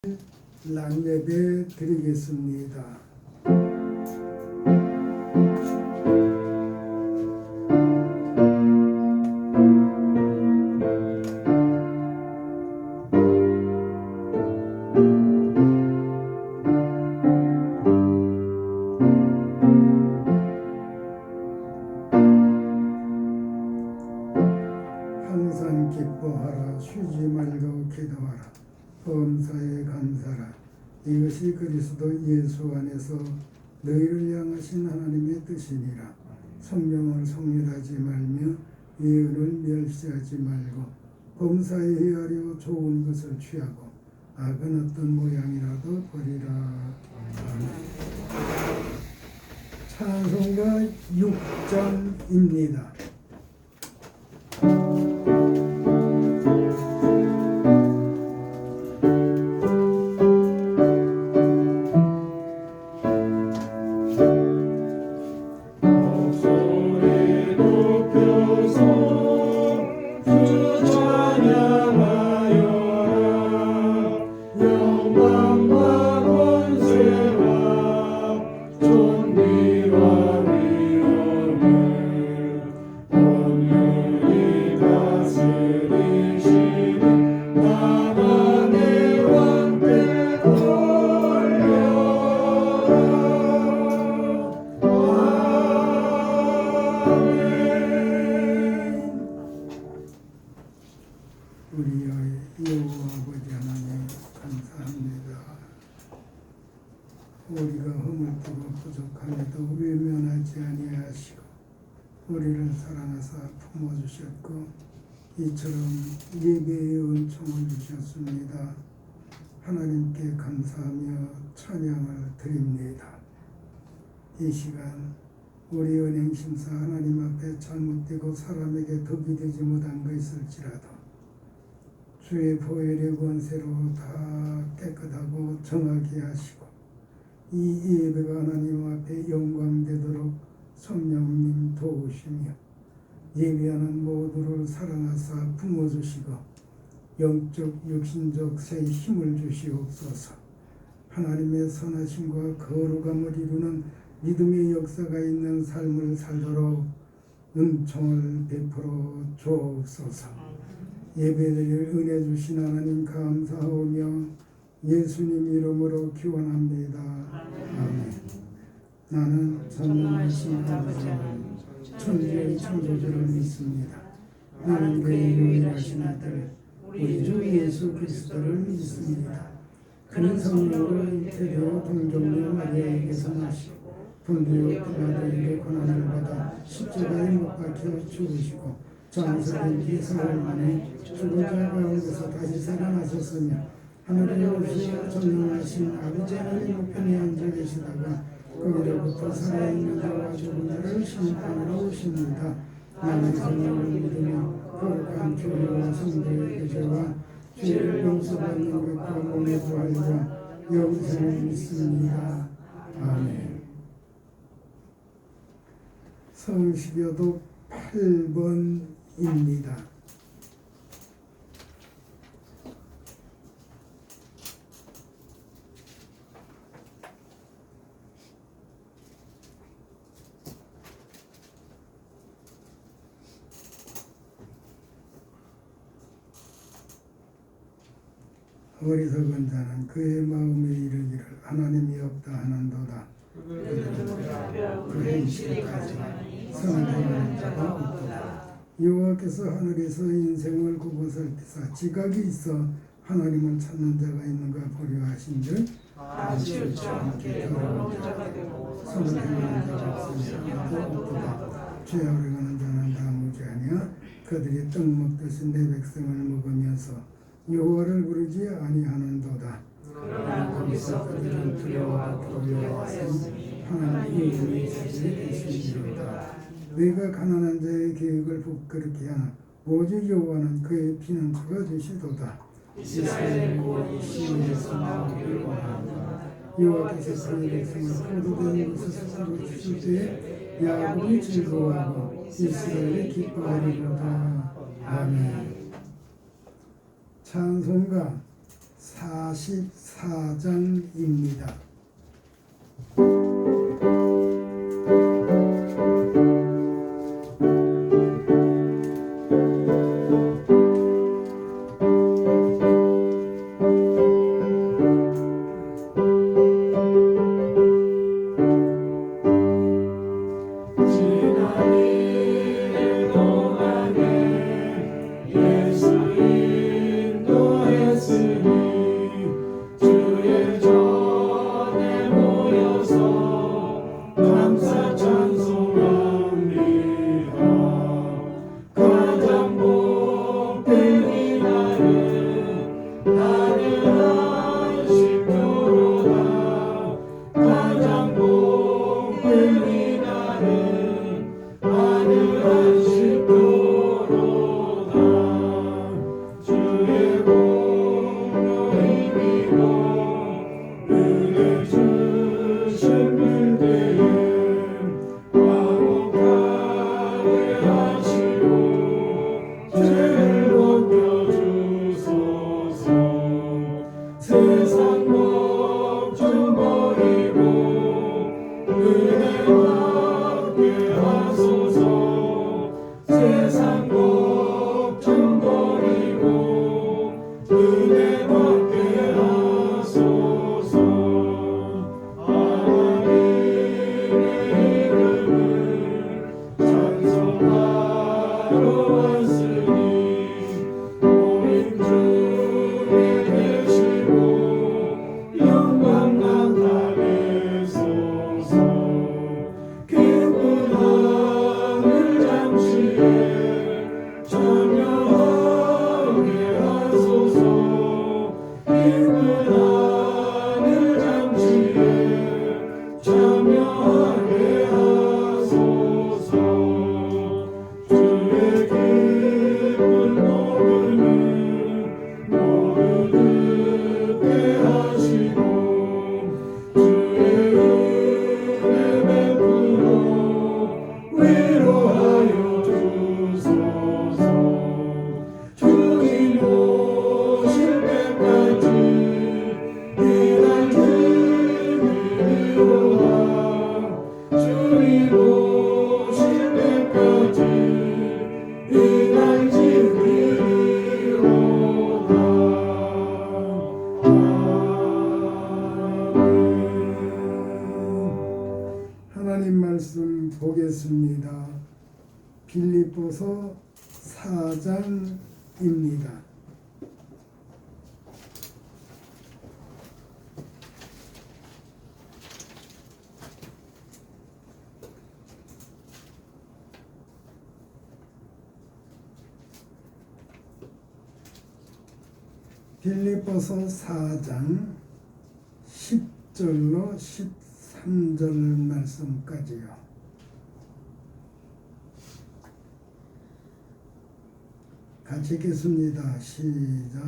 랑예배 드리겠습니다. 항상 기뻐하라. 쉬지 말고 기도하라. 범사에 감사라. 이것이 그리스도 예수 안에서 너희를 향하신 하나님의 뜻이니라. 성령을 속일하지 말며 예언을 멸시하지 말고 범사에 헤아려 좋은 것을 취하고 악은 어떤 모양이라도 버리라. 아멘. 찬송가 6장입니다. 우리 여호와 아버지 하나님 감사합니다. 우리가 허물되고 부족함에도 외면하지 아니하시고 우리를 사랑하사 품어주셨고 이처럼 예배의 은총을 주셨습니다. 하나님께 감사하며 찬양을 드립니다. 이 시간 우리 은행심사 하나님 앞에 잘못되고 사람에게 덕이 되지 못한 거 있을지라도 주의 보혈의 권세로 다 깨끗하고 정하게 하시고 이 예배가 하나님 앞에 영광되도록 성령님 도우시며 예배하는 모두를 사랑하사 품어주시고 영적 육신적 새 힘을 주시옵소서. 하나님의 선하심과 거룩함을 이루는 믿음의 역사가 있는 삶을 살도록 은총을 베풀어 주옵소서. 예배드릴 은혜 주신 하나님 감사하오며 예수님 이름으로 기원합니다. 아멘. 나는 전능하신 아버지 하나님 천지의 창조주를 믿습니다. 나는 그의 유일하신 아들 우리 주 예수 그리스도를 믿습니다. 그는 성령으로 잉태되어 동정녀 마리아에게서 나시고 본디오 빌라도에게 고난을 받아 십자가에 못 박혀 죽으시고 장사된 지 사흘 만에 죽은 자 가운데서 다시 살아나셨으며 하늘에 오르시어 전능하신 아버지 하나님 우편에 앉아 계시다가 거기로부터 살아있는 자와 죽은 자를 심판하러 오십니다. 나는 성령을 믿으며 거룩한 교회와 성도의 교제와 죄를 용서받는 것과 몸의 부활과 영생을 믿습니다. 아멘. 성시교독 8번입니다. 어리석은 자는 그의 마음에 이르기를 하나님이 없다 하는도다. 그 행실을 가지만 선을 행하는 자가 없도다. 여호와께서 하늘에서 인생을 굽어설 때사 지각이 있어 하나님을 찾는 자가 있는가 보려 하신즉 아주 저와 함께 더러운 자가 되고 선을 행하는 자가 없으니 아무도 없도다. 죄악을 행하는 자는 다 무죄하냐. 그들이 떡 먹듯이 내 백성을 먹으면서 여호와를 부르지 아니하는도다. 그러나 거기서 그들은 두려워하고 두려워하였으니 하나님의 이름이 자신이 되시리로다. 내가 가난한 자의 계획을 부끄럽게 하나 오직 여호와는 그의 피난처가 되시도다. 이스라엘 구원이 시온에서 나오기를 원하노라. 여호와께서 그의 백성을 포도된 곳에서 사로주실 때에 야곱이 즐거워하고 이스라엘이 기뻐하리로다. 아멘. 찬송가 44장입니다. 하나님 말씀 보겠습니다. 빌립보서 4장입니다. 빌립보서 4장 10절로 13절 말씀까지요. 같이 읽겠습니다. 시작.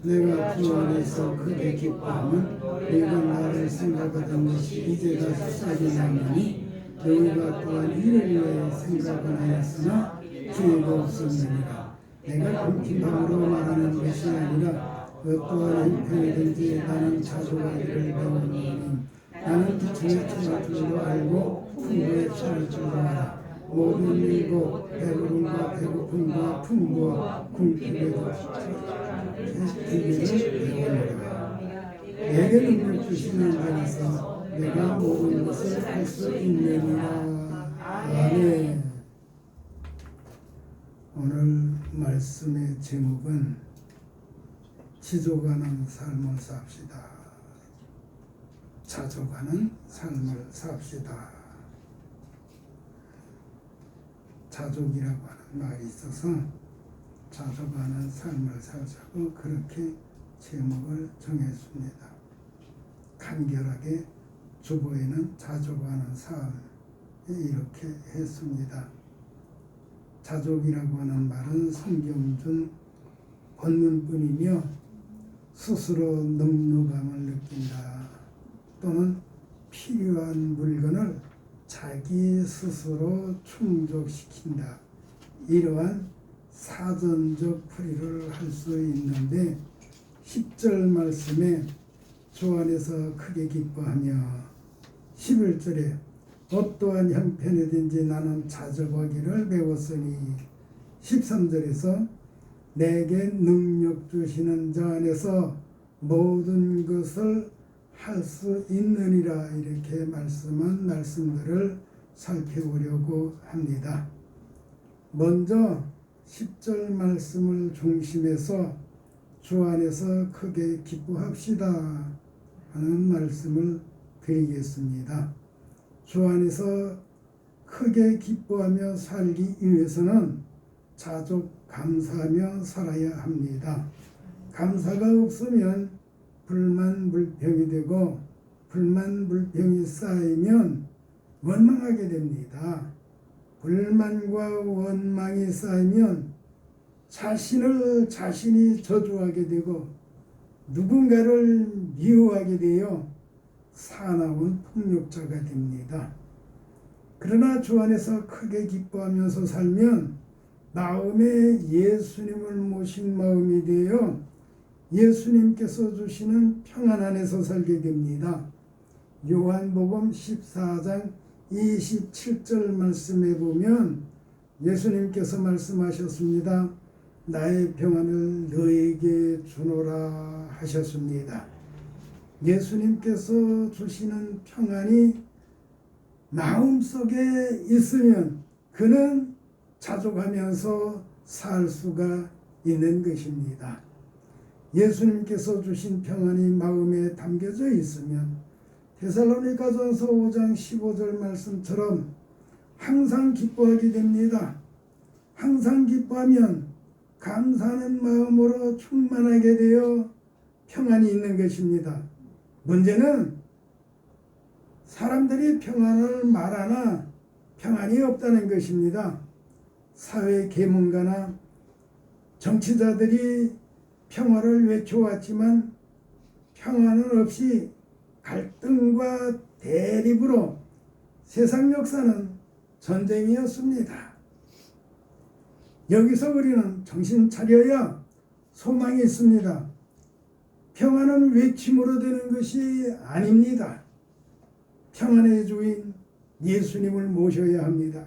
내가 주 안에서 크게 기뻐하면 내가 나를 생각하던 것이 이제가 시작이 나느니 너희가 또한 이를 위해 생각은 하였으나 기회가 없었느니라. 내가 금기방으로 말하는 것이 아니라 어떠한 형편이든지 나는 자족하기를 배우노니 나는 기초의 차릴 줄로 알고 풍부의 차릴 줄로 알아. 모든 일고 배부름과 배고픔과 풍부와 궁핍에도 비밀을 배우노라. 내게 능력 주시는 자라서 내가 모든 것을 할 수 있느니라. 아멘. 오늘 말씀의 제목은 지속하는 삶을 삽시다. 자족하는 삶을 삽시다. 자족이라고 하는 말이 있어서 자족하는 삶을 살자고 그렇게 제목을 정했습니다. 간결하게 주보에는 자족하는 삶 이렇게 했습니다. 자족이라고 하는 말은 성경 중 본문뿐이며 스스로 능력감을 느낀다 또는 필요한 물건을 자기 스스로 충족시킨다 이러한 사전적 풀이를 할 수 있는데 10절 말씀에 주 안에서 크게 기뻐하며 11절에 어떠한 형편이든지 나는 자족하기를 배웠으니 13절에서 내게 능력 주시는 자 안에서 모든 것을 할 수 있느니라 이렇게 말씀한 말씀들을 살펴보려고 합니다. 먼저 10절 말씀을 중심해서 주 안에서 크게 기뻐합시다 하는 말씀을 드리겠습니다. 주 안에서 크게 기뻐하며 살기 위해서는 자족 감사하며 살아야 합니다. 감사가 없으면 불만불평이 되고 불만불평이 쌓이면 원망하게 됩니다. 불만과 원망이 쌓이면 자신이 저주하게 되고 누군가를 미워하게 되어 사나운 폭력자가 됩니다. 그러나 주 안에서 크게 기뻐하면서 살면 마음에 예수님을 모신 마음이 되어 예수님께서 주시는 평안 안에서 살게 됩니다. 요한복음 14장 27절 말씀에 보면 예수님께서 말씀하셨습니다. 나의 평안을 너에게 주노라 하셨습니다. 예수님께서 주시는 평안이 마음속에 있으면 그는 자족하면서 살 수가 있는 것입니다. 예수님께서 주신 평안이 마음에 담겨져 있으면 데살로니가전서 5장 15절 말씀처럼 항상 기뻐하게 됩니다. 항상 기뻐하면 감사하는 마음으로 충만하게 되어 평안이 있는 것입니다. 문제는 사람들이 평안을 말하나 평안이 없다는 것입니다. 사회 계문가나 정치자들이 평화를 외쳐왔지만 평화는 없이 갈등과 대립으로 세상 역사는 전쟁이었습니다. 여기서 우리는 정신 차려야 소망이 있습니다. 평화는 외침으로 되는 것이 아닙니다. 평안의 주인 예수님을 모셔야 합니다.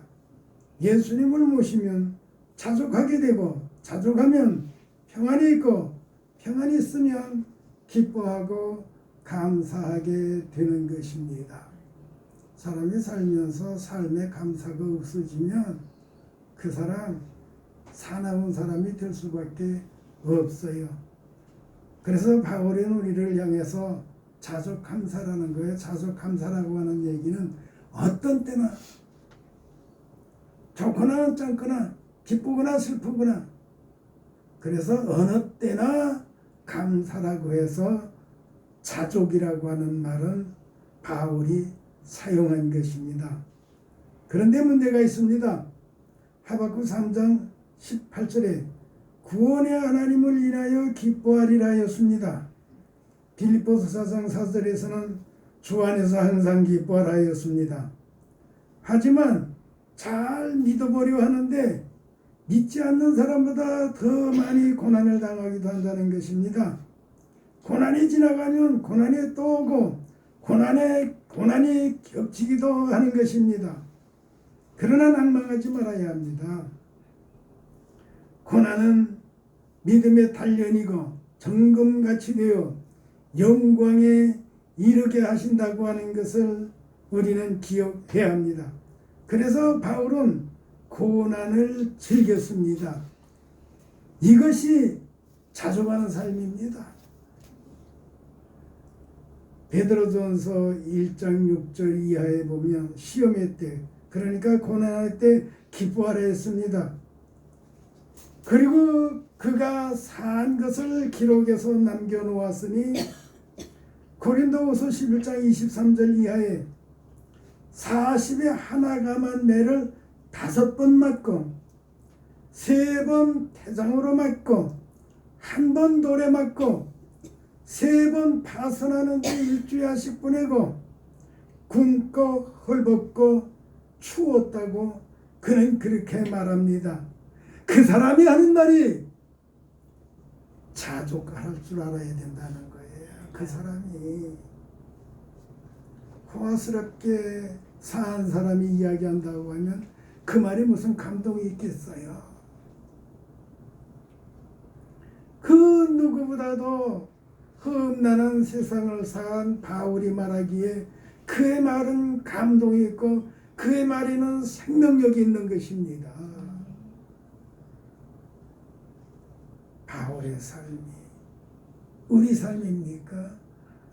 예수님을 모시면 자족하게 되고 자족하면 평안이 있고 평안이 있으면 기뻐하고 감사하게 되는 것입니다. 사람이 살면서 삶에 감사가 없어지면 그 사람 사나운 사람이 될 수밖에 없어요. 그래서 바울은 우리를 향해서 자족감사라는 거예요. 자족감사라고 하는 얘기는 어떤 때나 좋거나 짱거나 기쁘거나 슬프거나 그래서 어느 때나 감사라고 해서 자족이라고 하는 말은 바울이 사용한 것입니다. 그런데 문제가 있습니다. 하박국 3장 18절에 구원의 하나님을 인하여 기뻐하리라 하였습니다. 빌립보서 4장 4절에서는 주 안에서 항상 기뻐하라 하였습니다. 하지만 잘 믿어보려 하는데 믿지 않는 사람보다 더 많이 고난을 당하기도 한다는 것입니다. 고난이 지나가면 고난이 또 오고 고난이 겹치기도 하는 것입니다. 그러나 낭망하지 말아야 합니다. 고난은 믿음의 단련이고 정금같이 되어 영광에 이르게 하신다고 하는 것을 우리는 기억해야 합니다. 그래서 바울은 고난을 즐겼습니다. 이것이 자족하는 삶입니다. 베드로전서 1장 6절 이하에 보면 시험의 때, 그러니까 고난할 때 기뻐하라 했습니다. 그리고 그가 산 것을 기록해서 남겨놓았으니 고린도후서 11장 23절 이하에 40에 하나가만 매를 5번 맞고 3번 태장으로 맞고 1번 돌에 맞고 3번 파선하는데 일주야씩 보내고 굶고 헐벗고 추웠다고 그는 그렇게 말합니다. 그 사람이 하는 말이 자족할 줄 알아야 된다는 거예요. 그 사람이 호화스럽게 사한 사람이 이야기한다고 하면 그 말이 무슨 감동이 있겠어요. 그 누구보다도 흠나는 세상을 사한 바울이 말하기에 그의 말은 감동이 있고 그의 말에는 생명력이 있는 것입니다. 바울의 삶이 우리 삶입니까?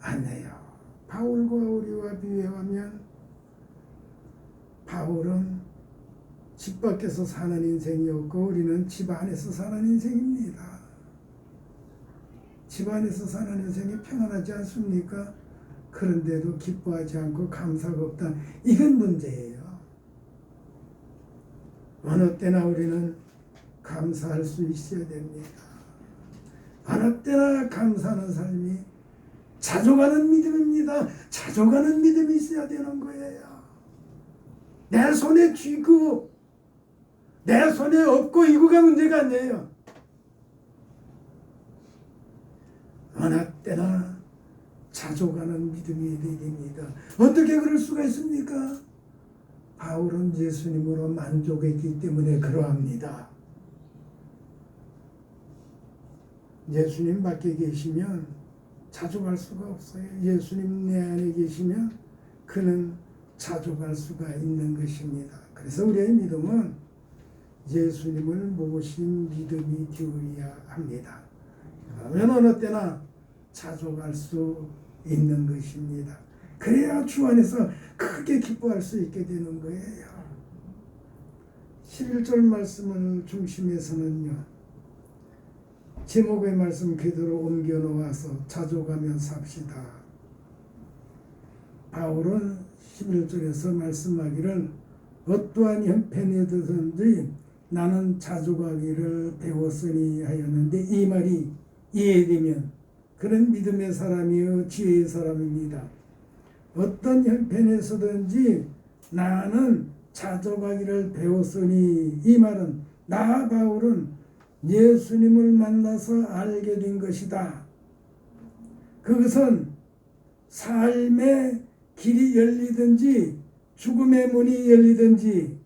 아니에요. 바울과 우리와 비교하면 바울은 집 밖에서 사는 인생이었고 우리는 집 안에서 사는 인생입니다. 집 안에서 사는 인생이 평안하지 않습니까? 그런데도 기뻐하지 않고 감사가 없다. 이건 문제예요. 어느 때나 우리는 감사할 수 있어야 됩니다. 어느 때나 감사하는 삶이 자족하는 믿음입니다. 자족하는 믿음이 있어야 되는 거예요. 내 손에 쥐고 내 손에 없고 이거가 문제가 아니에요. 어느 때나 자족하는 믿음이 됩니다. 어떻게 그럴 수가 있습니까? 바울은 예수님으로 만족했기 때문에 그러합니다. 예수님 밖에 계시면 자족할 수가 없어요. 예수님 내 안에 계시면 그는 자족할 수가 있는 것입니다. 그래서 우리의 믿음은 예수님을 모신 믿음이 되어야 합니다. 그러면 어느 때나 자족할 수 있는 것입니다. 그래야 주 안에서 크게 기뻐할 수 있게 되는 거예요. 11절 말씀을 중심에서는요. 제목의 말씀 그대로 옮겨 놓아서 자족하며 삽시다. 바울은 11절에서 말씀하기를 어떠한 형편에든지 나는 자족하기를 배웠으니 하였는데 이 말이 이해되면 그런 믿음의 사람이요 지혜의 사람입니다. 어떤 형편에서든지 나는 자족하기를 배웠으니 이 말은 나 바울은 예수님을 만나서 알게 된 것이다. 그것은 삶의 길이 열리든지 죽음의 문이 열리든지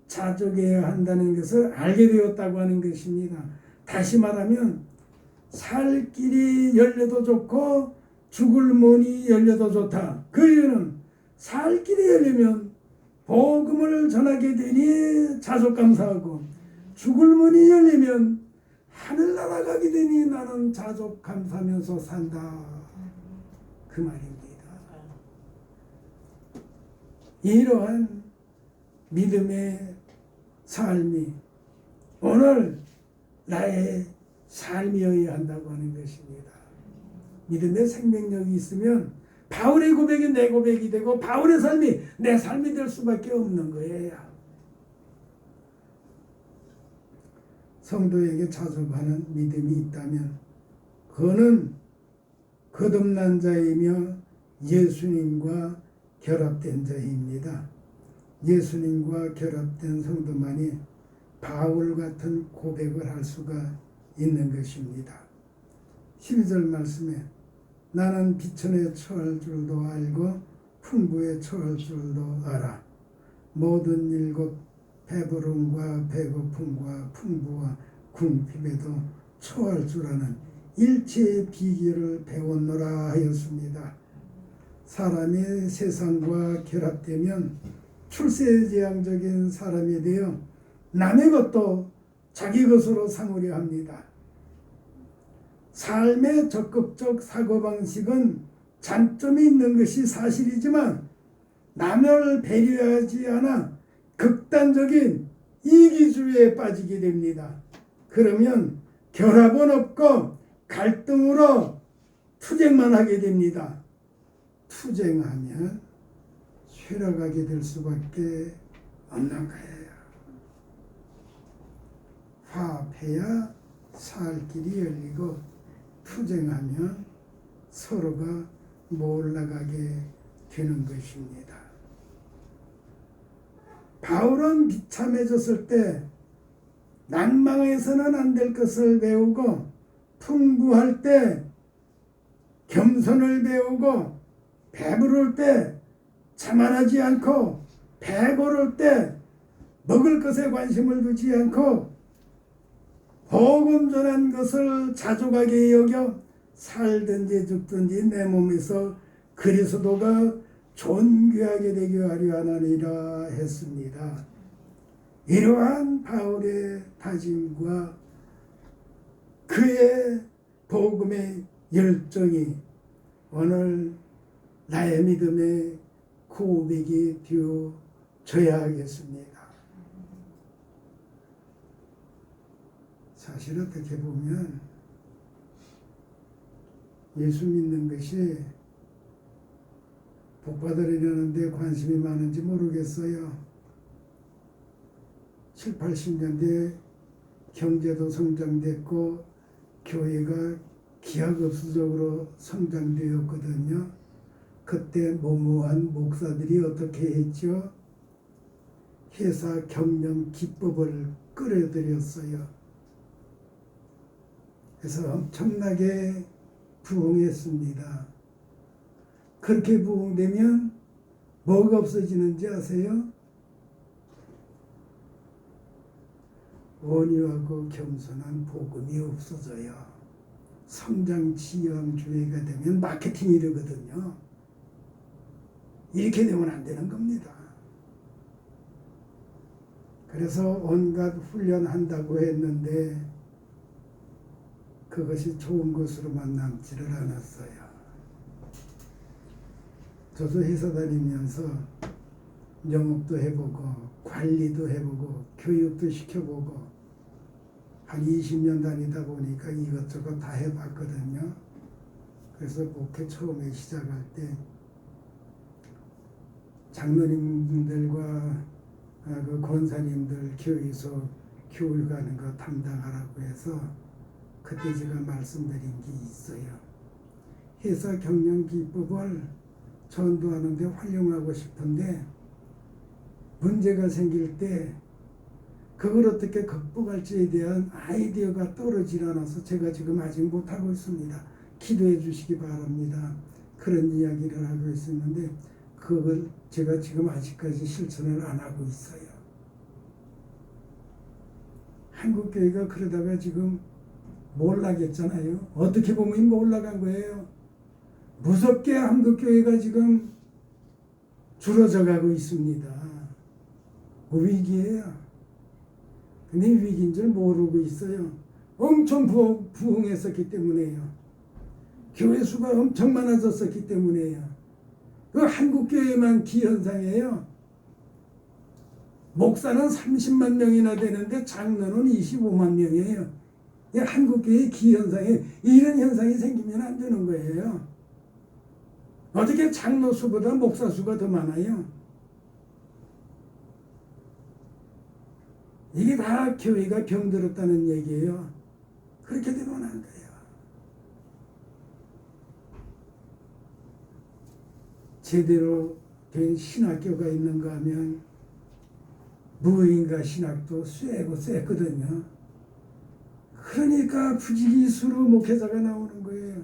자족해야 한다는 것을 알게 되었다고 하는 것입니다. 다시 말하면 살 길이 열려도 좋고 죽을 문이 열려도 좋다. 그 이유는 살 길이 열리면 복음을 전하게 되니 자족감사하고 죽을 문이 열리면 하늘나라 가게 되니 나는 자족감사하면서 산다. 그 말입니다. 이러한 믿음의 삶이 오늘 나의 삶이어야 한다고 하는 것입니다. 믿음의 생명력이 있으면 바울의 고백이 내 고백이 되고 바울의 삶이 내 삶이 될 수밖에 없는 거예요. 성도에게 자족하는 믿음이 있다면 그는 거듭난 자이며 예수님과 결합된 자입니다. 예수님과 결합된 성도만이 바울 같은 고백을 할 수가 있는 것입니다. 12절 말씀에 나는 비천에 처할 줄도 알고 풍부에 처할 줄도 알아. 모든 일곱 배부름과 배고픔과 풍부와 궁핍에도 처할 줄 아는 일체의 비결을 배웠노라 하였습니다. 사람이 세상과 결합되면 출세지향적인 사람이 되어 남의 것도 자기 것으로 삼으려 합니다. 삶의 적극적 사고방식은 장점이 있는 것이 사실이지만 남을 배려하지 않아 극단적인 이기주의에 빠지게 됩니다. 그러면 결합은 없고 갈등으로 투쟁만 하게 됩니다. 투쟁하면 쇠락하게 될 수밖에 없는 거예요. 화합해야 살 길이 열리고 투쟁하면 서로가 몰락하게 되는 것입니다. 바울은 비참해졌을 때 난망해서는 안 될 것을 배우고 풍부할 때 겸손을 배우고 배부를 때 자만하지 않고 배고를 때 먹을 것에 관심을 두지 않고 복음 전한 것을 자족하게 여겨 살든지 죽든지 내 몸에서 그리스도가 존귀하게 되게 하려 하나니라 했습니다. 이러한 바울의 다짐과 그의 복음의 열정이 오늘 나의 믿음의 고백이 되어져야 하겠습니다. 사실 어떻게 보면 예수 믿는 것이 복받으려는 데 관심이 많은지 모르겠어요. 7, 80년대 경제도 성장됐고 교회가 기하급수적으로 성장되었거든요. 그때 무모한 목사들이 어떻게 했죠? 회사 경영 기법을 끌어들였어요. 그래서 엄청나게 부흥했습니다. 그렇게 부흥되면 뭐가 없어지는지 아세요? 온유하고 겸손한 복음이 없어져요. 성장 지향 교회가 되면 마케팅이 되거든요. 이렇게 되면 안 되는 겁니다. 그래서 온갖 훈련한다고 했는데 그것이 좋은 것으로만 남지를 않았어요. 저도 회사 다니면서 영업도 해보고 관리도 해보고 교육도 시켜보고 한 20년 다니다 보니까 이것저것 다 해봤거든요. 그래서 목회 처음에 시작할 때 장로님들과 그 권사님들 교회에서 교육하는 거 담당하라고 해서 그때 제가 말씀드린 게 있어요. 회사 경영 기법을 전도하는데 활용하고 싶은데 문제가 생길 때 그걸 어떻게 극복할지에 대한 아이디어가 떨어지지 않아서 제가 지금 아직 못하고 있습니다. 기도해 주시기 바랍니다. 그런 이야기를 하고 있었는데 그걸 제가 지금 아직까지 실천을 안 하고 있어요. 한국교회가 그러다가 지금 몰락했잖아요. 어떻게 보면 몰락한 거예요. 무섭게 한국교회가 지금 줄어져 가고 있습니다. 위기예요. 근데 위기인 줄 모르고 있어요. 엄청 부흥했었기 때문에요. 교회 수가 엄청 많아졌었기 때문에요. 그 한국교회만 기현상이에요. 목사는 30만 명이나 되는데 장로는 25만 명이에요. 한국교회의 기현상에 이런 현상이 생기면 안 되는 거예요. 어떻게 장로 수보다 목사 수가 더 많아요? 이게 다 교회가 병들었다는 얘기예요. 그렇게 되면 안 돼요. 제대로 된 신학교가 있는가 하면 무인가 신학도 쎄거든요. 그러니까 부지기수로 목회자가 나오는 거예요.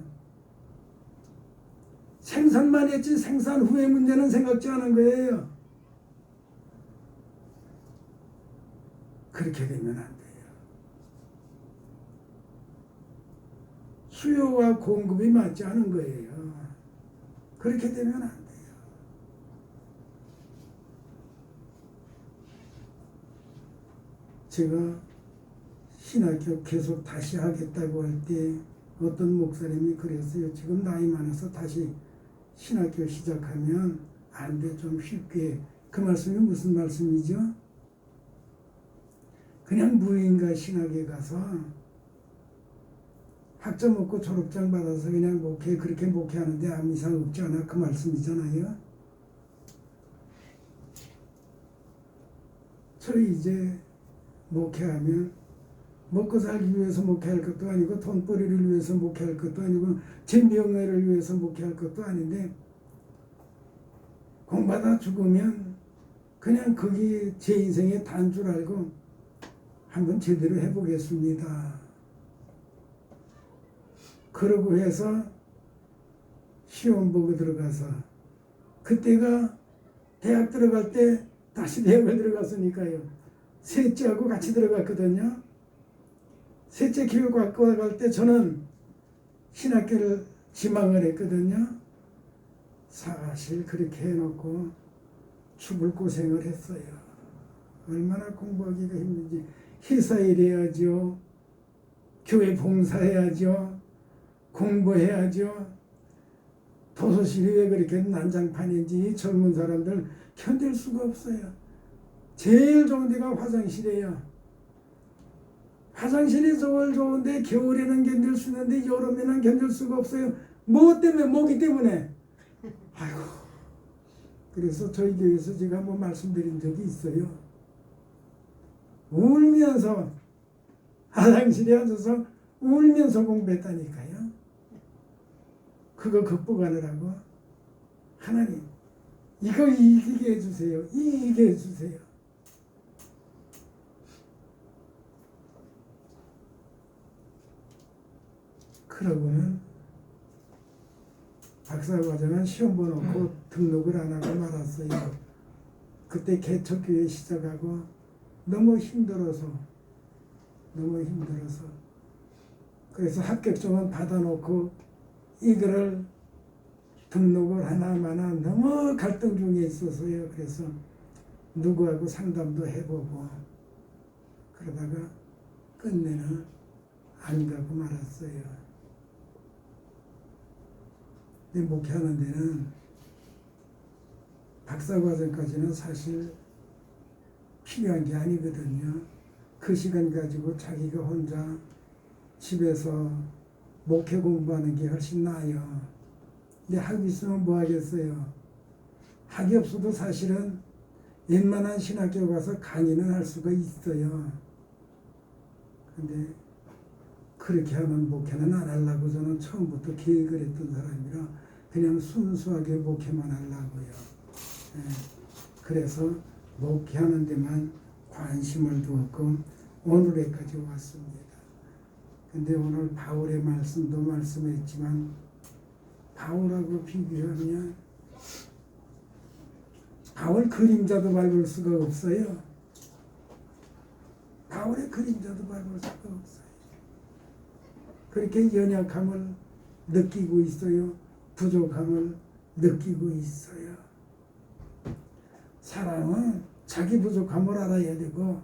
생산만 했지 생산 후의 문제는 생각지 않은 거예요. 그렇게 되면 안 돼요. 수요와 공급이 맞지 않은 거예요. 그렇게 되면 안 돼요. 제가 신학교 계속 다시 하겠다고 할 때 어떤 목사님이 그랬어요. 지금 나이 많아서 다시 신학교 시작하면 안 돼. 좀 쉽게. 그 말씀이 무슨 말씀이죠? 그냥 무인가 신학에 가서 학점 없고 졸업장 받아서 그냥 목회 그렇게 목회하는데 아무 이상 없지 않아. 그 말씀이잖아요. 저희 이제 목회하면 먹고 살기 위해서 목회할 것도 아니고 돈벌이를 위해서 목회할 것도 아니고 제 명예를 위해서 목회할 것도 아닌데 공부하다 죽으면 그냥 거기 제 인생의 단 줄 알고 한번 제대로 해보겠습니다. 그러고 해서 시험 보고 들어가서 그때가 대학 들어갈 때 다시 대학을 들어갔으니까요. 셋째하고 같이 들어갔거든요. 셋째 교육학과 갈 때 저는 신학교를 지망을 했거든요. 사실 그렇게 해놓고 죽을 고생을 했어요. 얼마나 공부하기가 힘든지. 회사 일해야죠. 교회 봉사해야죠. 공부해야죠. 도서실이 왜 그렇게 난장판인지 젊은 사람들 견딜 수가 없어요. 제일 좋은 데가 화장실이에요. 화장실이 제일 좋은데 겨울에는 견딜 수 있는데 여름에는 견딜 수가 없어요. 뭐 때문에? 모기 때문에. 아이고. 그래서 저희 교회에서 제가 한번 말씀드린 적이 있어요. 울면서 화장실에 앉아서 울면서 공부했다니까요. 그거 극복하느라고 하나님 이거 이기게 해주세요. 이기게 해주세요. 그러고는 박사과정은 시험 보놓고 등록을 안 하고 말았어요. 그때 개척교회 시작하고 너무 힘들어서 그래서 합격증은 받아놓고 이거를 등록을 하나 마나 너무 갈등 중에 있었어요. 그래서 누구하고 상담도 해보고 그러다가 끝내는 안 가고 말았어요. 근데 목회하는 데는 박사과정까지는 사실 필요한 게 아니거든요. 그 시간 가지고 자기가 혼자 집에서 목회 공부하는 게 훨씬 나아요. 근데 학위 있으면 뭐 하겠어요. 학위 없어도 사실은 웬만한 신학교 가서 강의는 할 수가 있어요. 근데 그렇게 하면 목회는 안 하려고 저는 처음부터 계획을 했던 사람이라 그냥 순수하게 목회만 하려고요. 그래서 목회하는 데만 관심을 두었고 오늘에까지 왔습니다. 근데 오늘 바울의 말씀도 말씀했지만 바울하고 비교하면 바울 그림자도 밟을 수가 없어요. 바울의 그림자도 밟을 수가 없어요. 그렇게 연약함을 느끼고 있어요. 부족함을 느끼고 있어요. 사람은 자기 부족함을 알아야 되고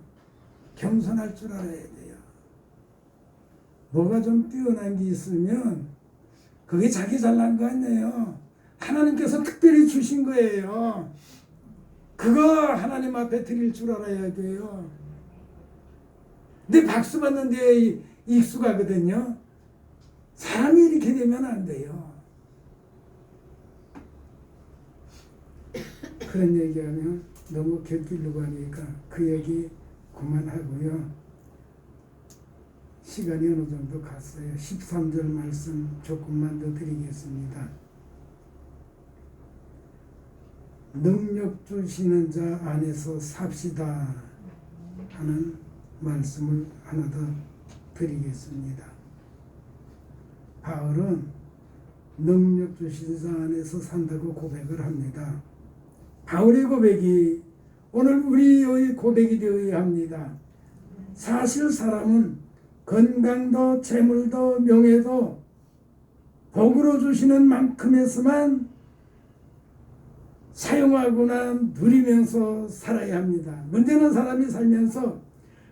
겸손할 줄 알아야 돼요. 뭐가 좀 뛰어난 게 있으면 그게 자기 잘난 거 아니에요. 하나님께서 특별히 주신 거예요. 그거 하나님 앞에 드릴 줄 알아야 돼요. 근데 박수 받는데 익숙하거든요. 사람이 이렇게 되면 안 돼요. 그런 얘기하면 너무 곁길로 가니까 그 얘기 그만하고요. 시간이 어느 정도 갔어요. 13절 말씀 조금만 더 드리겠습니다. 능력 주시는 자 안에서 삽시다 하는 말씀을 하나 더 드리겠습니다. 바울은 능력 주시는 자 안에서 산다고 고백을 합니다. 바울의 고백이 오늘 우리의 고백이 되어야 합니다. 사실 사람은 건강도 재물도 명예도 복으로 주시는 만큼에서만 사용하거나 누리면서 살아야 합니다. 문제는 사람이 살면서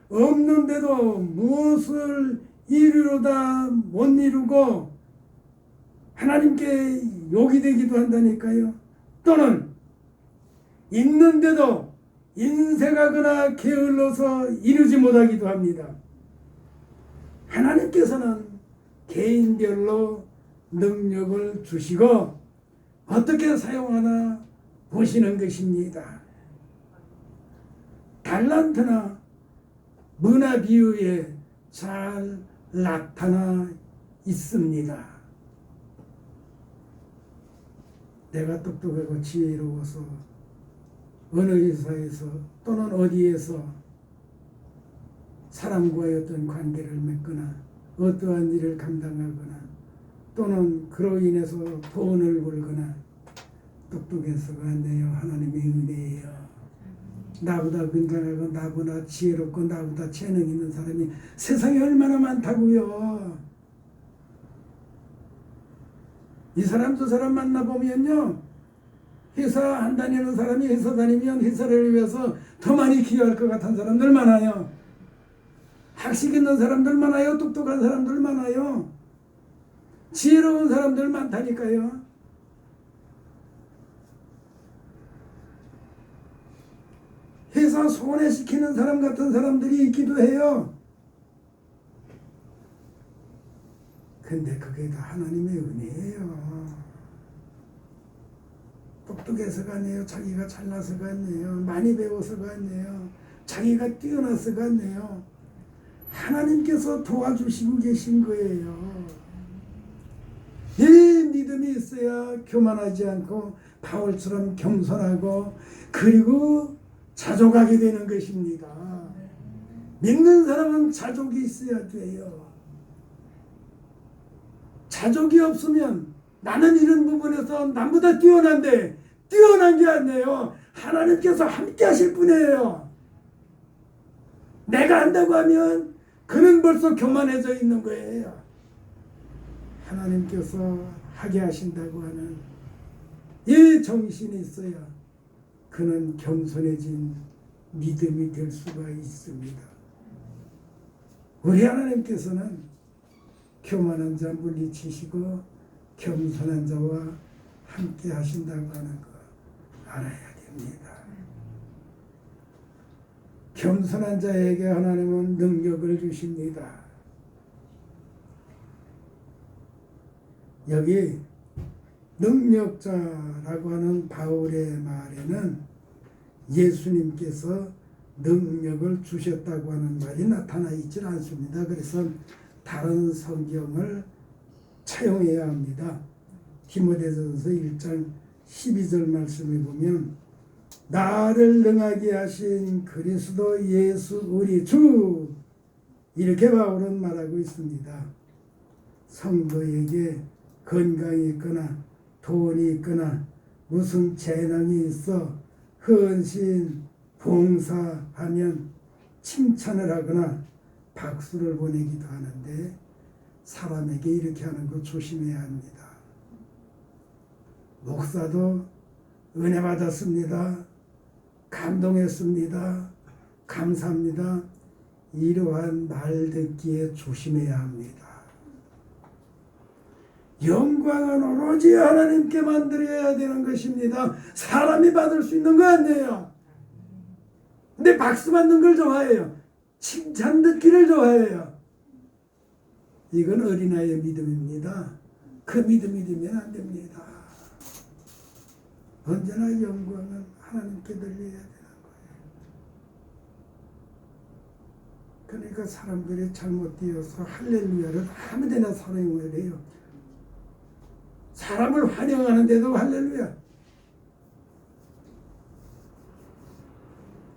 없는데도 무엇을 이루려다 못 이루고 하나님께 욕이 되기도 한다니까요. 또는 있는데도 인색하거나 게을러서 이루지 못하기도 합니다. 하나님께서는 개인별로 능력을 주시고 어떻게 사용하나 보시는 것입니다. 달란트나 문화 비유에 잘 나타나 있습니다. 내가 똑똑하고 지혜로워서 어느 회사에서 또는 어디에서 사람과의 어떤 관계를 맺거나 어떠한 일을 감당하거나 또는 그로 인해서 돈을 벌거나 똑똑해서가 아니에요. 하나님의 은혜예요. 나보다 건강하고 나보다 지혜롭고 나보다 재능 있는 사람이 세상에 얼마나 많다고요. 이 사람 저 사람 만나보면요, 회사 안 다니는 사람이 회사 다니면 회사를 위해서 더 많이 기여할 것 같은 사람들 많아요. 학식 있는 사람들 많아요. 똑똑한 사람들 많아요. 지혜로운 사람들 많다니까요. 회사 손해시키는 사람 같은 사람들이 있기도 해요. 근데 그게 다 하나님의 은혜예요. 똑똑해서가 아니에요. 자기가 잘나서가 아니에요. 많이 배워서가 아니에요. 자기가 뛰어나서가 아니에요. 하나님께서 도와주시고 계신 거예요. 이 믿음이 있어야 교만하지 않고 바울처럼 겸손하고 그리고 자족하게 되는 것입니다. 믿는 사람은 자족이 있어야 돼요. 자족이 없으면 나는 이런 부분에서 남보다 뛰어난데 뛰어난 게 아니에요. 하나님께서 함께 하실 분이에요. 내가 한다고 하면 그는 벌써 교만해져 있는 거예요. 하나님께서 하게 하신다고 하는 이 정신이 있어야 그는 겸손해진 믿음이 될 수가 있습니다. 우리 하나님께서는 교만한 자 물리치시고 겸손한 자와 함께 하신다고 하는 거 알아야 됩니다. 겸손한 자에게 하나님은 능력을 주십니다. 여기 능력자라고 하는 바울의 말에는 예수님께서 능력을 주셨다고 하는 말이 나타나 있지 않습니다. 그래서 다른 성경을 차용해야 합니다. 디모데전서 1장 12절 말씀에 보면 나를 능하게 하신 그리스도 예수 우리 주 이렇게 바울은 말하고 있습니다. 성도에게 건강이 있거나 돈이 있거나 무슨 재능이 있어 헌신, 봉사하면 칭찬을 하거나 박수를 보내기도 하는데 사람에게 이렇게 하는 거 조심해야 합니다. 목사도 은혜 받았습니다. 감동했습니다. 감사합니다. 이러한 말 듣기에 조심해야 합니다. 영광은 오로지 하나님께 만들어야 되는 것입니다. 사람이 받을 수 있는 거 아니에요. 근데 박수 받는 걸 좋아해요. 칭찬 듣기를 좋아해요. 이건 어린아이의 믿음입니다. 그 믿음이 되면 안 됩니다. 언제나 영광은 하나님께 돌려야 되는 거예요. 그러니까 사람들이 잘못되어서 할렐루야를 아무데나 사용을 해요. 사람을 환영하는데도 할렐루야.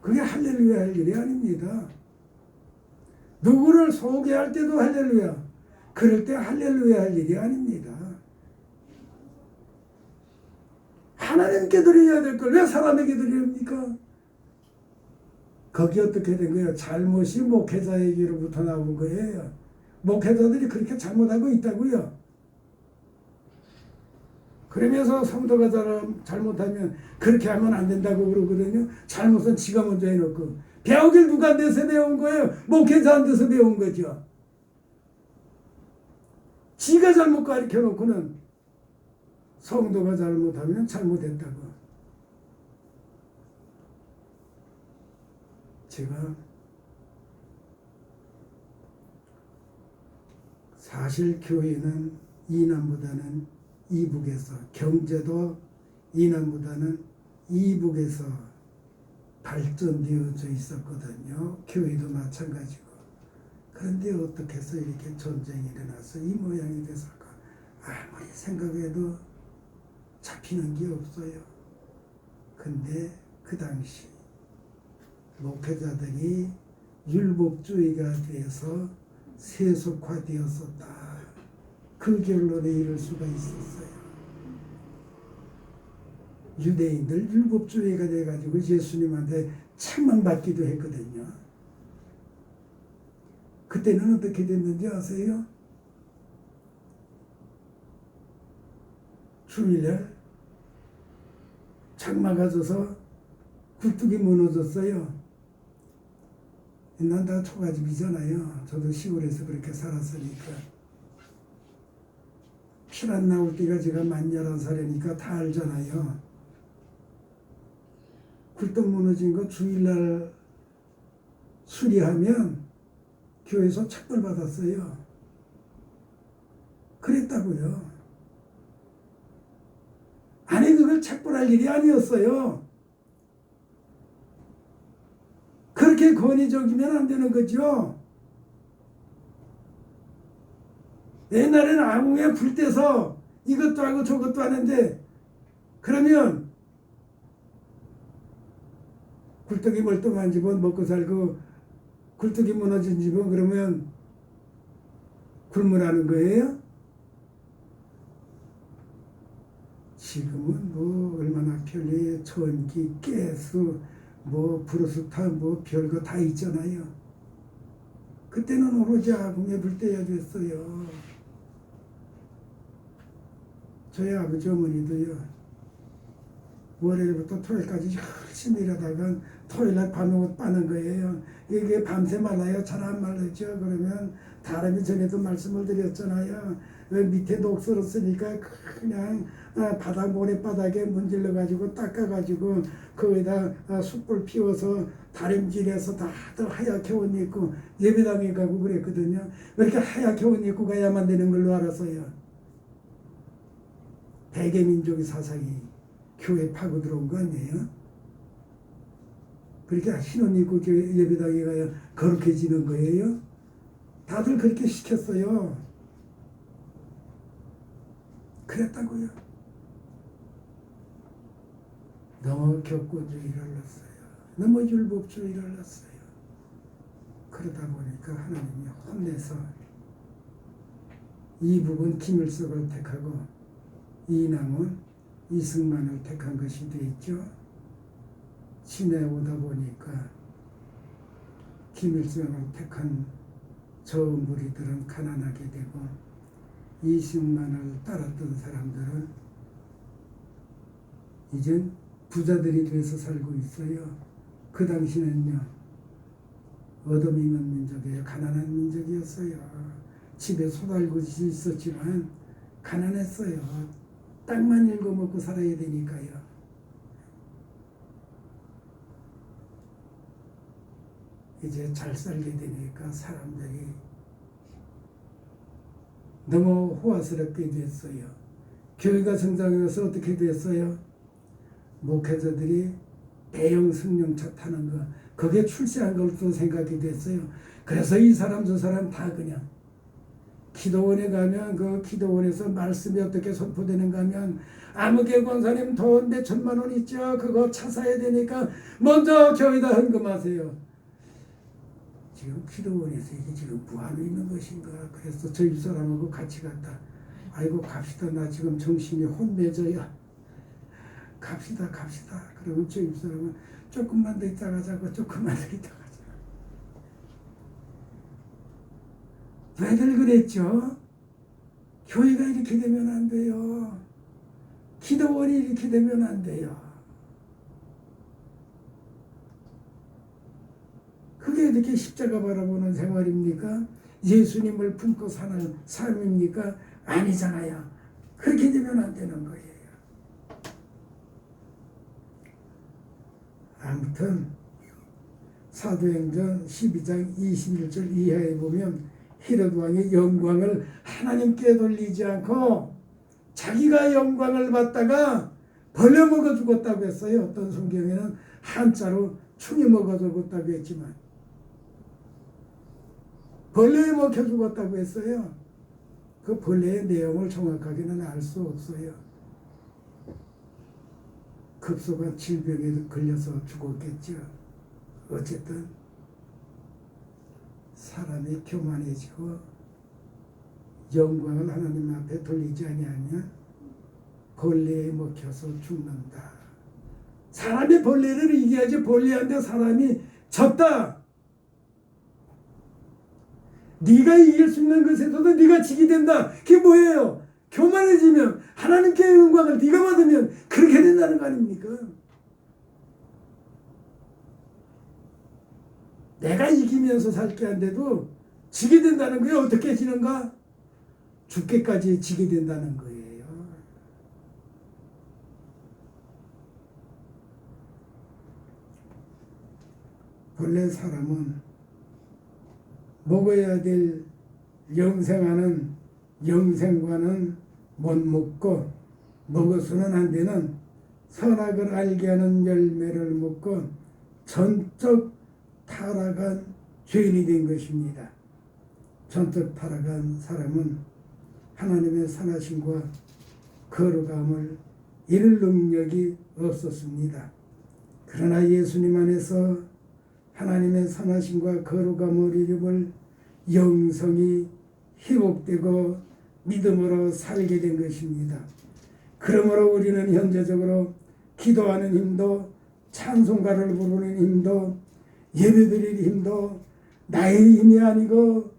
그게 할렐루야 할 일이 아닙니다. 누구를 소개할 때도 할렐루야. 그럴 때 할렐루야 할 일이 아닙니다. 하나님께 드려야 될 걸 왜 사람에게 드립니까? 거기 어떻게 된 거예요? 잘못이 목회자에게로부터 나온 거예요. 목회자들이 그렇게 잘못하고 있다고요. 그러면서 성도가 잘못하면 그렇게 하면 안 된다고 그러거든요. 잘못은 지가 먼저 해놓고. 배우길 누가 안 돼서 배운 거예요? 목회자한테서 배운 거죠. 지가 잘못 가르쳐 놓고는 성도가 잘못하면 잘못했다고. 제가 사실 교회는 이남보다는 이북에서, 경제도 이남보다는 이북에서 발전되어져 있었거든요. 교회도 마찬가지고. 그런데 어떻게 해서 이렇게 전쟁이 일어나서 이 모양이 됐을까? 아무리 생각해도 잡히는 게 없어요. 근데 그 당시 목회자들이 율법주의가 돼서 세속화되었었다. 그 결론에 이를 수가 있었어요. 유대인들 율법주의가 돼가지고 예수님한테 책망받기도 했거든요. 그때는 어떻게 됐는지 아세요? 주일날 장마가 져서 굴뚝이 무너졌어요. 난 다 초가집이잖아요. 저도 시골에서 그렇게 살았으니까. 피난 나올 때가 제가 만 11살이니까 다 알잖아요. 굴뚝 무너진 거 주일날 수리하면 교회에서 책벌 받았어요. 그랬다고요. 아니 그걸 책벌할 일이 아니었어요. 그렇게 권위적이면 안 되는 거죠. 옛날에는 아궁이에 불 떼서 이것도 하고 저것도 하는데 그러면 굴뚝이 멀뚱한 집은 먹고 살고 굴뚝이 무너진 집은 그러면 굶으라는 거예요? 지금은 뭐 얼마나 편리해. 전기, 가스, 뭐 브루스타 뭐 별거 다 있잖아요. 그때는 오로지 아궁이에 불 떼야 됐어요. 저희 아버지 어머니도요. 월요일부터 토요일까지 열심히 일하다가 토요일날 밤에 빠는 거예요. 이게 밤새 말라요. 잘 안 말르죠. 그러면 다름이 전에도 말씀을 드렸잖아요. 밑에 녹슬었으니까 그냥 바닥 모래바닥에 문질러 가지고 닦아 가지고 거기다 숯불 피워서 다림질해서 다들 하얗게 옷 입고 예배당에 가고 그랬거든요. 그렇게 하얗게 옷 입고 가야만 되는 걸로 알았어요. 대개민족의 사상이 교회 파고 들어온 거 아니에요? 그렇게 흰 옷 입고 예배당에 가야 거룩해지는 거예요? 다들 그렇게 시켰어요. 그랬다고요. 너무 격고주의를 흘렀어요. 너무 율법주의를 흘렀어요. 그러다 보니까 하나님이 혼내서 이북은 김일성을 택하고 이남은 이승만을 택한 것이 되었죠. 지내오다 보니까 김일성을 택한 저 무리들은 가난하게 되고 이승만을 따랐던 사람들은 이젠 부자들이 돼서 살고 있어요. 그 당시는요, 어둠이 있는 민족이에요. 가난한 민족이었어요. 집에 소달굿이 있었지만 가난했어요. 땅만 읽어먹고 살아야 되니까요. 이제 잘 살게 되니까 사람들이 너무 호화스럽게 됐어요. 교회가 성장해서 어떻게 됐어요? 목회자들이 대형 승용차 타는 거, 그게 출세한 걸로 생각이 됐어요. 그래서 이 사람 저 사람 다 그냥 기도원에 가면 그 기도원에서 말씀이 어떻게 선포되는가 하면 아무개 권사님 돈 몇 천만 원 있죠. 그거 차 사야 되니까 먼저 교회에다 헌금하세요. 지금 기도원에서 이게 지금 뭐하고 있는 것인가. 그래서 저 집사람하고 같이 갔다. 아이고 갑시다. 나 지금 정신이 혼내져요. 갑시다. 그러면 저 집사람은 조금만 더 있다 가자고. 조금만 더 있다 가자. 왜들 그랬죠? 교회가 이렇게 되면 안 돼요. 기도원이 이렇게 되면 안 돼요. 그게 어떻게 십자가 바라보는 생활입니까? 예수님을 품고 사는 삶입니까? 아니잖아요. 그렇게 되면 안 되는 거예요. 아무튼 사도행전 12장 21절 이하에 보면 헤롯 왕의 영광을 하나님께 돌리지 않고 자기가 영광을 받다가 벌레 먹어 죽었다고 했어요. 어떤 성경에는 한자로 충이 먹어 죽었다고 했지만 벌레에 먹혀 죽었다고 했어요. 그 벌레의 내용을 정확하게는 알 수 없어요. 급속한 질병에 걸려서 죽었겠죠. 어쨌든 사람이 교만해지고 영광을 하나님 앞에 돌리지 아니하면 벌레에 먹혀서 죽는다. 사람이 벌레를 이겨야지 벌레한테 사람이 졌다. 네가 이길 수 있는 것에서도 네가 지게 된다. 그게 뭐예요? 교만해지면 하나님께 영광을 네가 받으면 그렇게 된다는 거 아닙니까? 내가 이기면서 살게 한데도 지게 된다는 거예요. 어떻게 지는가? 죽게까지 지게 된다는 거예요. 본래 사람은 먹어야 될 영생하는 영생과는 못 먹고 먹어서는 안 되는 선악을 알게 하는 열매를 먹고 전적 타락한 죄인이 된 것입니다. 전적 타락한 사람은 하나님의 선하심과 거룩함을 이룰 능력이 없었습니다. 그러나 예수님 안에서 하나님의 선하심과 거룩함을 이루을 영성이 회복되고 믿음으로 살게 된 것입니다. 그러므로 우리는 현재적으로 기도하는 힘도 찬송가를 부르는 힘도 예배드릴 힘도 나의 힘이 아니고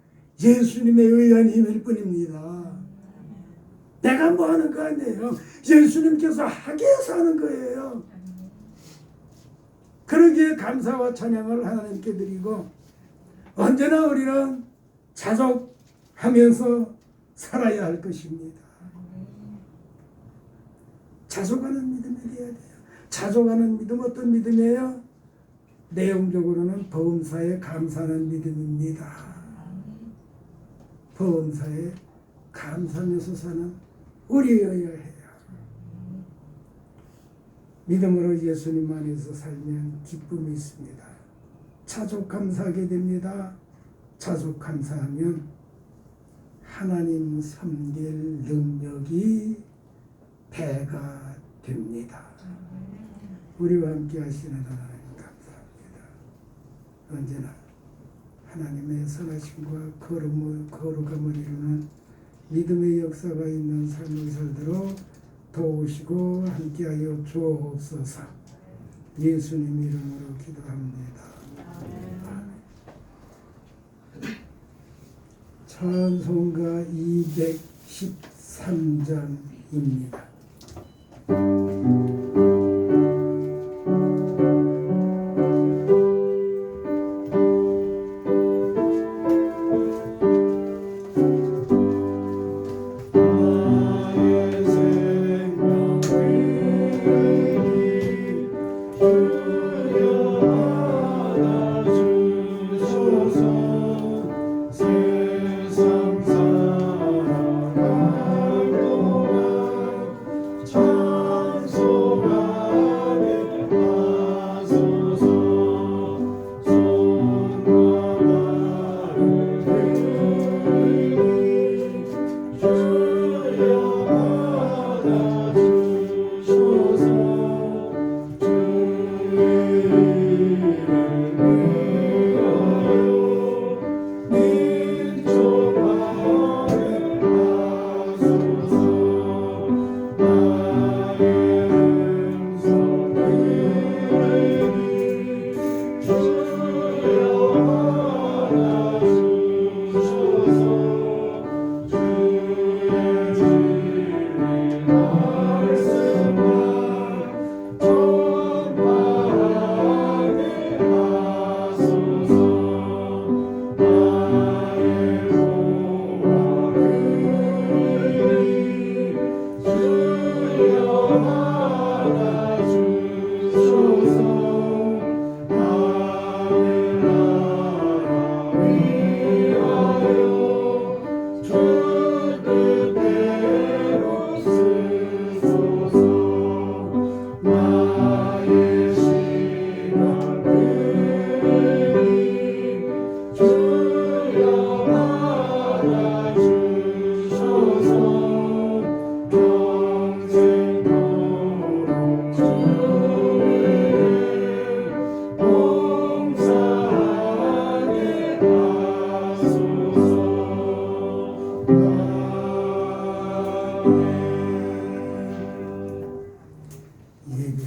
예수님에 의한 힘일 뿐입니다. 내가 뭐 하는 거 아니에요. 예수님께서 하게 해서 하는 거예요. 그러기에 감사와 찬양을 하나님께 드리고 언제나 우리는 자족하면서 살아야 할 것입니다. 자족하는 믿음이 되어야 돼요. 자족하는 믿음 어떤 믿음이에요? 내용적으로는 범사에 감사하는 믿음입니다. 범사에 감사하면서 사는 우리여야 해요. 믿음으로 예수님 안에서 살면 기쁨이 있습니다. 자족 감사하게 됩니다. 자족 감사하면 하나님 섬길 능력이 배가 됩니다. 우리와 함께 하시는 하나님 감사합니다. 언제나 하나님의 선하심과 거룩함을 이루는 믿음의 역사가 있는 삶을 살도록 도우시고 함께하여 주옵소서. 예수님 이름으로 기도합니다. 아멘. 찬송가 213장입니다. 찬송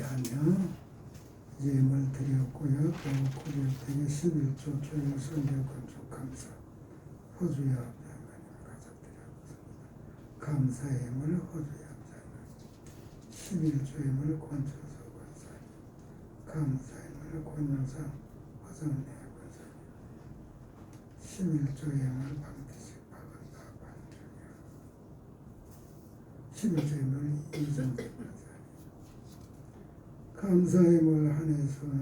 예배하며 예물 드렸고요. 또 고객에게 11조 교육 선교 건축 감사 호주의 합장관님 가져드렸습니다. 감사의 예물 호주의 합장관 11조 예물 권초서 권사님 감사의 예물 권영상 화성내 권사님 11조 예물 방태식 박은다 반주여 11조 예물 이정재 권사님 감사의 예물 한해서는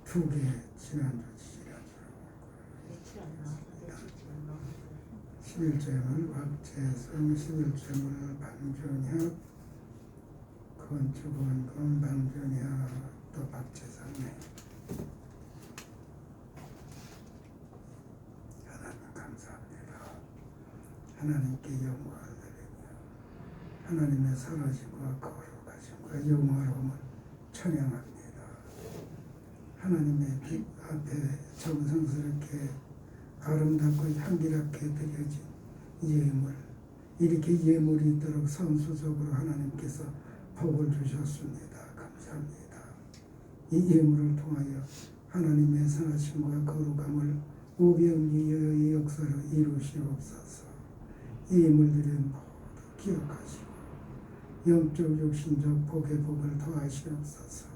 2개 지난주 11조예물 박재성 11조예물 방준혁 건축원금 방준혁 또 박재성네 하나님 감사합니다. 하나님께 영광을 드리며 하나님의 선하심과 거룩하심과 영화로움을 찬양합니다. 하나님의 빛 앞에 정성스럽게 아름답고 향기롭게 드려진 예물 이렇게 예물이 있도록 선수적으로 하나님께서 복을 주셨습니다. 감사합니다. 이 예물을 통하여 하나님의 선하심과 거룩함을 오병이어의 역사로 이루시옵소서. 이 예물들을 모두 기억하시고 영적 육신적 복의 복을 더하시옵소서.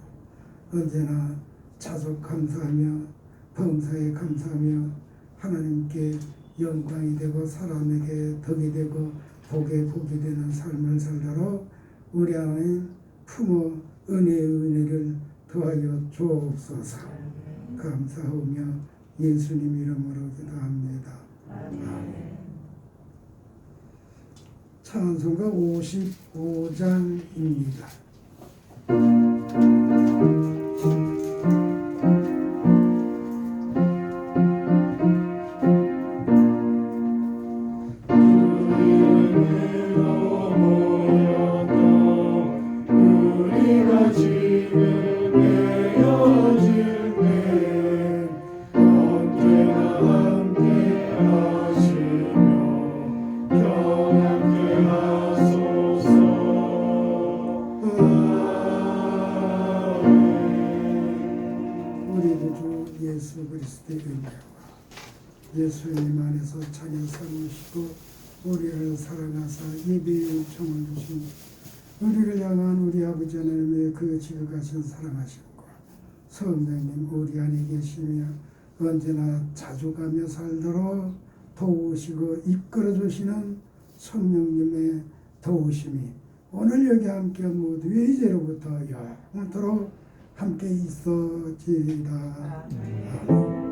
언제나 자족 감사하며 범사에 감사하며 하나님께 영광이 되고 사람에게 덕이 되고 복의 복이 되는 삶을 살도록 우리 하나님 품어 은혜의 은혜를 더하여 주옵소서. 감사하며 예수님 이름으로 기도합니다. 아멘. 찬송가 55장입니다. 예수 그리스도의 은혜와 예수님 안에서 자녀 삼으시고 우리를 사랑하사 예배의 은총을 주신 우리를 향한 우리 아버지 하나님의 그 지극하신 사랑하심과 성령님 우리 안에 계시며 언제나 자주가며 살도록 도우시고 이끌어주시는 성령님의 도우심이 오늘 여기 함께 모두의 이제로부터 영원토록 함께 있어지이다. 아멘.